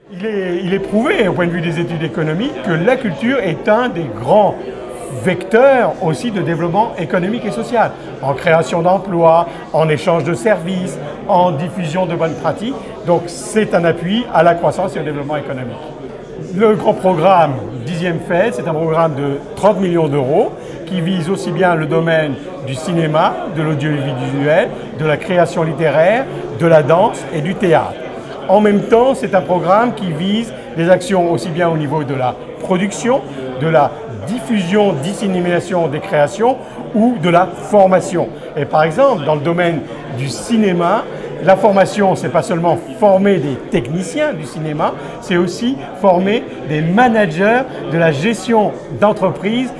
Il est prouvé au point de vue des études économiques que la culture est un des grands vecteurs aussi de développement économique et social, en création d'emplois, en échange de services, en diffusion de bonnes pratiques. Donc c'est un appui à la croissance et au développement économique. Le grand programme 10e FED, c'est un programme de 30 millions d'euros qui vise aussi bien le domaine du cinéma, de l'audiovisuel, de la création littéraire, de la danse et du théâtre. En même temps, c'est un programme qui vise des actions aussi bien au niveau de la production, de la diffusion, dissémination des créations ou de la formation. Et par exemple, dans le domaine du cinéma, la formation, c'est pas seulement former des techniciens du cinéma, c'est aussi former des managers de la gestion d'entreprise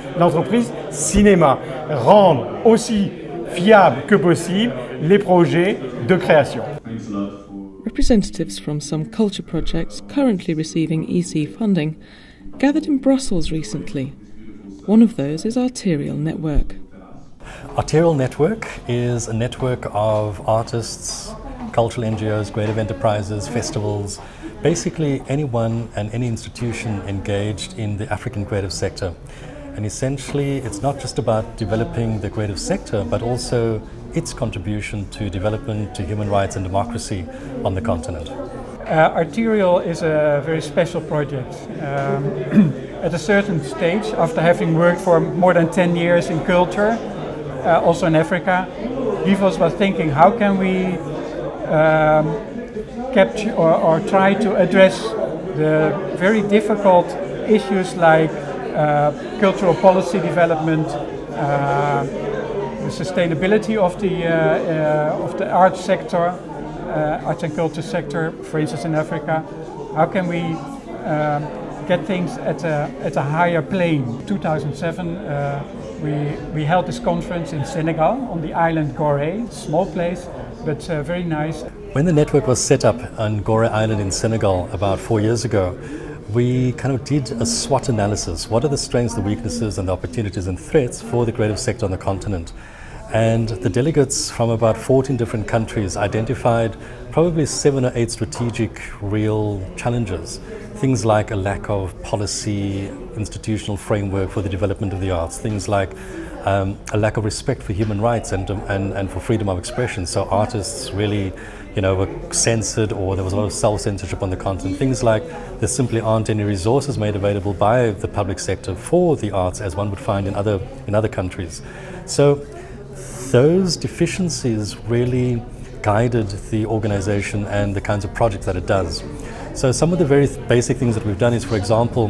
cinéma. Rendre aussi fiables que possible les projets de création. Representatives from some culture projects currently receiving EC funding gathered in Brussels recently. One of those is Arterial Network. Arterial Network is a network of artists, cultural NGOs, creative enterprises, festivals, basically anyone and any institution engaged in the African creative sector. And essentially, it's not just about developing the creative sector, but also its contribution to development, to human rights and democracy on the continent. Arterial is a very special project. At a certain stage, after having worked for more than 10 years in culture, also in Africa, Givos was thinking, how can we capture or try to address the very difficult issues like cultural policy development, the sustainability of the arts sector, arts and culture sector, for instance in Africa. How can we get things at a higher plane? In 2007 we held this conference in Senegal on the island Gorée, small place but very nice. When the network was set up on Gorée Island in Senegal about 4 years ago, we kind of did a SWOT analysis. What are the strengths, the weaknesses and the opportunities and threats for the creative sector on the continent? And the delegates from about 14 different countries identified probably 7 or 8 strategic real challenges. Things like a lack of policy, institutional framework for the development of the arts. Things like a lack of respect for human rights and for freedom of expression. So artists really, were censored, or there was a lot of self-censorship on the continent. Things like there simply aren't any resources made available by the public sector for the arts as one would find in other countries. So those deficiencies really guided the organization and the kinds of projects that it does. So some of the very basic things that we've done is, for example,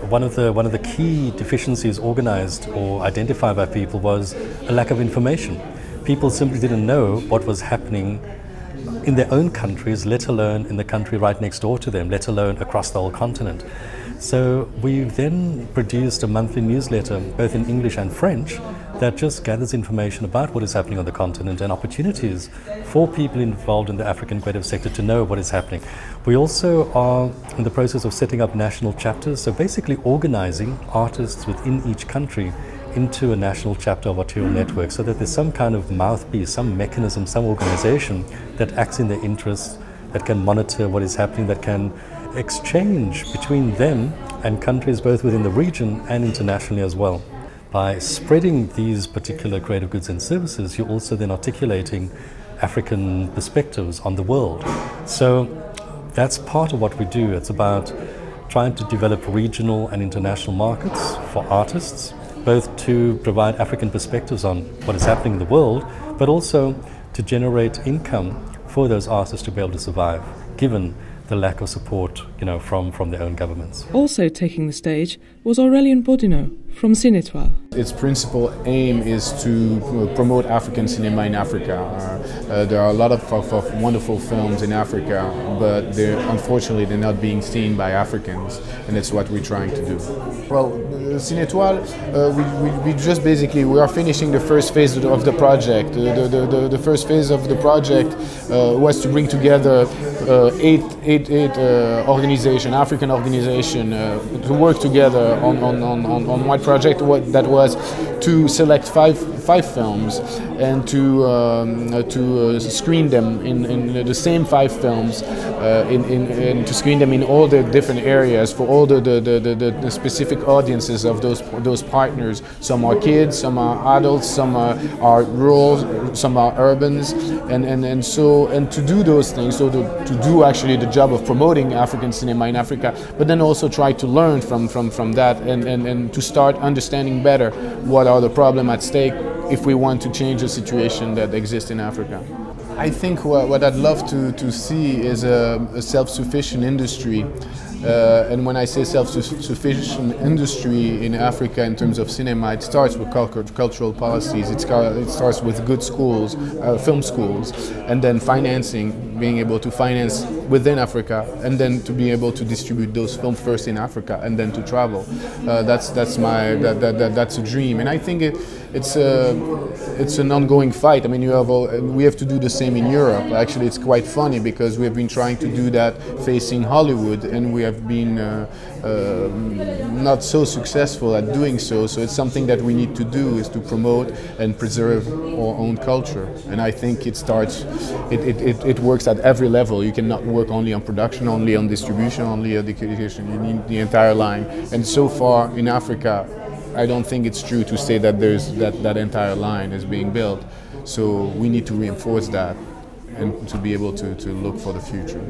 one of the key deficiencies organized or identified by people was a lack of information. People simply didn't know what was happening in their own countries, let alone in the country right next door to them, let alone across the whole continent. So we've then produced a monthly newsletter, both in English and French, that just gathers information about what is happening on the continent and opportunities for people involved in the African creative sector to know what is happening. We also are in the process of setting up national chapters, so basically organizing artists within each country into a national chapter of Arterial Network, so that there's some kind of mouthpiece, some mechanism, some organization that acts in their interests, that can monitor what is happening, that can exchange between them and countries both within the region and internationally as well. By spreading these particular creative goods and services, you're also then articulating African perspectives on the world. So that's part of what we do. It's about trying to develop regional and international markets for artists, both to provide African perspectives on what is happening in the world, but also to generate income for those artists to be able to survive, given the lack of support, from their own governments. Also taking the stage was Aurélien Bodino from Cinétoile. Its principal aim is to promote African cinema in Africa. There are a lot of wonderful films in Africa, but unfortunately they're not being seen by Africans, and that's what we're trying to do. Well, Cine Étoile, we just basically, we are finishing the first phase of the project. The first phase of the project was to bring together eight organization, African organization, to work together on one project that was to select five films and to screen them in the same 5 films, and to screen them in all the different areas for all the specific audiences of those partners. Some are kids, some are adults, some are rural, some are urbans, and to do those things, so to do actually the job of promoting African cinema in Africa, but then also try to learn from that and to start understanding better what are the problems at stake if we want to change the situation that exists in Africa. I think what I'd love to see is a self-sufficient industry. And when I say self-sufficient industry in Africa in terms of cinema, it starts with cultural policies, it starts with good schools, film schools, and then financing, being able to finance within Africa, and then to be able to distribute those films first in Africa and then to travel. That's a dream, and I think it's an ongoing fight. I mean, we have to do the same in Europe. Actually, it's quite funny because we have been trying to do that facing Hollywood, and we have been not so successful at doing so. So it's something that we need to do, is to promote and preserve our own culture. And I think it works at every level. You cannot work only on production, only on distribution, only on education. You need the entire line. And so far in Africa, I don't think it's true to say that there's that entire line is being built. So we need to reinforce that and to be able to look for the future.